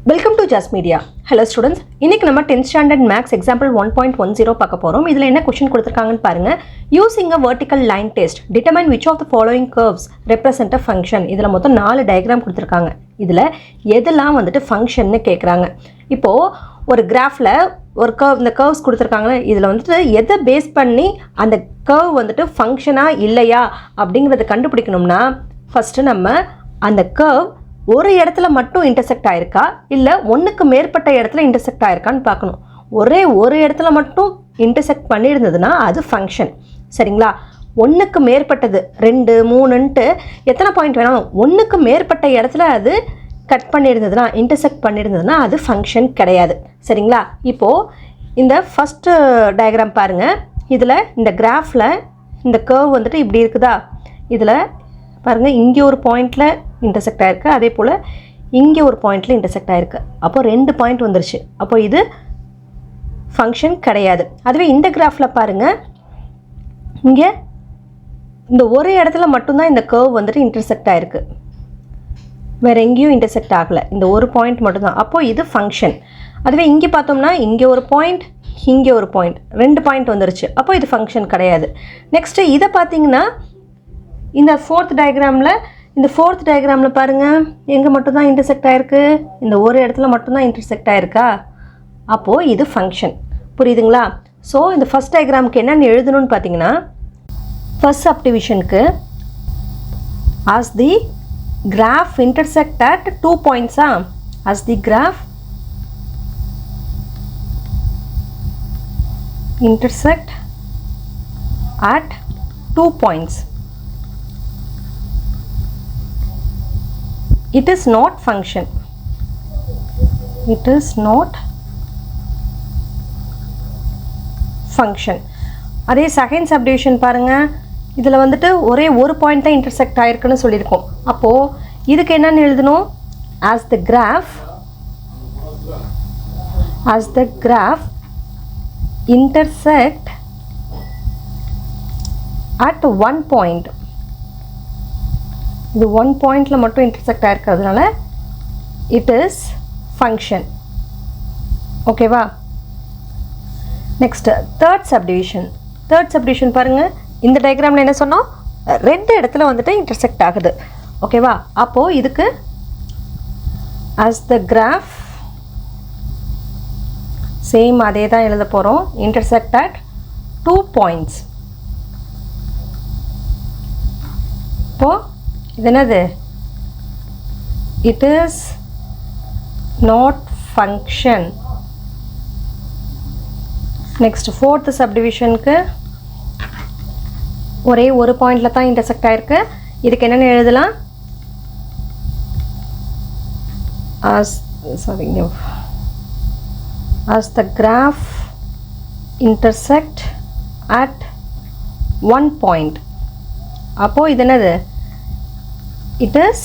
Welcome to Jazz Media. Hello students. இன்னைக்கு நம்ம 10th standard maths example 1.10 பார்க்க போறோம். இதுல என்ன क्वेश्चन கொடுத்திருக்காங்கன்னு பாருங்க. Using a vertical line test, determine which of the following curves represent a function. இதுல மொத்தம் 4 டயகிராம் கொடுத்திருக்காங்க. இதுல எதெல்லாம் வந்துட்டு ஃபங்க்ஷன்னு கேக்குறாங்க. இப்போ ஒரு கிராஃப்ல ஒரு கர்வ் இந்த கர்வ்ஸ் கொடுத்திருக்காங்க. இதுல வந்துட்டு எதை பேஸ் பண்ணி அந்த கர்வ் வந்துட்டு ஃபங்க்ஷனா இல்லையா அப்படிங்கறத கண்டுபிடிக்கணும்னா ஃபர்ஸ்ட் நம்ம அந்த கர்வ் ஒரு இடத்துல மட்டும் இன்டர்செக்ட் ஆயிருக்கா இல்லை ஒன்றுக்கு மேற்பட்ட இடத்துல இன்டர்செக்ட் ஆயிருக்கான்னு பார்க்கணும். ஒரு இடத்துல மட்டும் இன்டர்செக்ட் பண்ணியிருந்ததுன்னா அது ஃபங்க்ஷன். சரிங்களா? ஒன்றுக்கு மேற்பட்டது 2 3ன்ட்டு எத்தனை பாயிண்ட் வேணாலும் ஒன்றுக்கு மேற்பட்ட இடத்துல அது கட் பண்ணியிருந்ததுன்னா இன்டர்செக்ட் பண்ணியிருந்ததுன்னா அது ஃபங்க்ஷன் கிடையாது. சரிங்களா? இப்போது இந்த ஃபஸ்ட்டு டயக்ராம் பாருங்கள். இதில் இந்த கிராஃபில் இந்த கர்வ் வந்துட்டு இப்படி இருக்குதா? இதில் பாருங்கள், இங்கே ஒரு பாயிண்டில் இன்டர்செக்ட் ஆகிருக்கு, அதே போல் இங்கே ஒரு பாயிண்டில் இன்டர்செக்ட் ஆகிருக்கு. அப்போ 2 பாயிண்ட் வந்துருச்சு. அப்போ இது ஃபங்க்ஷன் கிடையாது. அதுவே இந்த கிராஃபில் பாருங்கள், இங்கே இந்த ஒரு இடத்துல மட்டும்தான் இந்த கர்வ் வந்துட்டு இன்டர்செக்ட் ஆகிருக்கு, வேறு எங்கேயும் இன்டர்செக்ட் ஆகலை, இந்த ஒரு பாயிண்ட் மட்டும்தான். அப்போது இது ஃபங்க்ஷன். அதுவே இங்கே பார்த்தோம்னா இங்கே ஒரு பாயிண்ட் இங்கே ஒரு பாயிண்ட் 2 பாயிண்ட் வந்துருச்சு. அப்போ இது ஃபங்க்ஷன் கிடையாது. நெக்ஸ்ட்டு இதை பார்த்தீங்கன்னா இந்த ஃபோர்த் டயக்ராமில் பாருங்கள், எங்கே மட்டும்தான் இன்டர்செக்ட் ஆகிருக்கு, இந்த ஒரு இடத்துல மட்டும்தான் இன்டர்செக்ட் ஆகிருக்கா. அப்போது இது ஃபங்க்ஷன். புரியுதுங்களா? ஸோ இந்த ஃபஸ்ட் டயக்ராமுக்கு என்னென்னு எழுதணும்னு பார்த்தீங்கன்னா, first சப்டிவிஷனுக்கு as the graph intersect at 2 points, as the graph intersect at 2 points, it is not function. It is not function. அதே செகண்ட் சப்டிவிஷன் பாருங்கள், இதில் வந்துட்டு ஒரே ஒரு பாயிண்ட் தான் இன்டர்செக்ட் ஆகிருக்குன்னு சொல்லியிருக்கோம். அப்போது இதுக்கு என்னென்னு எழுதணும்? as the graph intersect at 1 point. இது 1 பாயிண்டில் மட்டும் இன்டர்செக்ட் ஆகிருக்கிறதுனால இட் இஸ் ஃபங்க்ஷன். ஓகேவா? நெக்ஸ்ட்டு தேர்ட் சப்டிவிஷன் பாருங்கள். இந்த டயக்ராமில் என்ன சொன்னோம்? 2 இடத்துல வந்துட்டு இன்டர்செக்ட் ஆகுது. ஓகேவா? அப்போது இதுக்கு as the graph சேம் அதே தான் எழுத போகிறோம். Intersect at 2 points. இப்போது இது என்னது? It is not function. Next fourth சப்டிவிஷனுக்கு ஒரே ஒரு பாயிண்டில் தான் இன்டர்செக்ட் ஆகிருக்கு. இதுக்கு என்னென்னு எழுதலாம்? as the graph intersect at 1 point. அப்போது இது என்னது? it is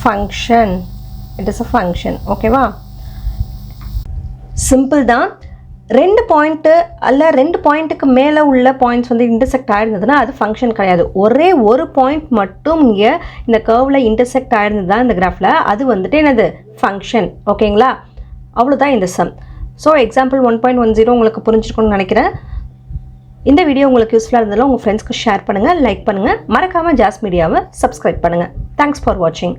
function. ஓகேவா? சிம்பிள் தான். 2 பாயிண்ட்டு அல்ல 2 பாயிண்ட்டுக்கு மேலே உள்ள பாயிண்ட்ஸ் வந்து இன்டர்செக்ட் ஆகிருந்ததுன்னா அது ஃபங்க்ஷன் கிடையாது. ஒரே ஒரு பாயிண்ட் மட்டும் இங்கே இந்த கர்வில் இன்டர்செக்ட் ஆகிருந்தது தான் இந்த கிராஃபில், அது வந்துட்டு என்னது? ஃபங்க்ஷன். ஓகேங்களா? அவ்வளோதான் இந்த சம். ஸோ எக்ஸாம்பிள் 1.10 உங்களுக்கு புரிஞ்சிருக்கும்னு நினைக்கிறேன். இந்த வீடியோ உங்களுக்கு யூஸ்ஃபுல்லாக இருந்ததில் உங்கள் ஃப்ரெண்ட்ஸ்க்கு ஷேர் பண்ணுங்கள், லைக் பண்ணுங்கள், மறக்காமல் ஜாஸ் மீடியாவை சப்ஸ்கிரைப் பண்ணுங்கள். தேங்க்ஸ் ஃபார் வாட்சிங்.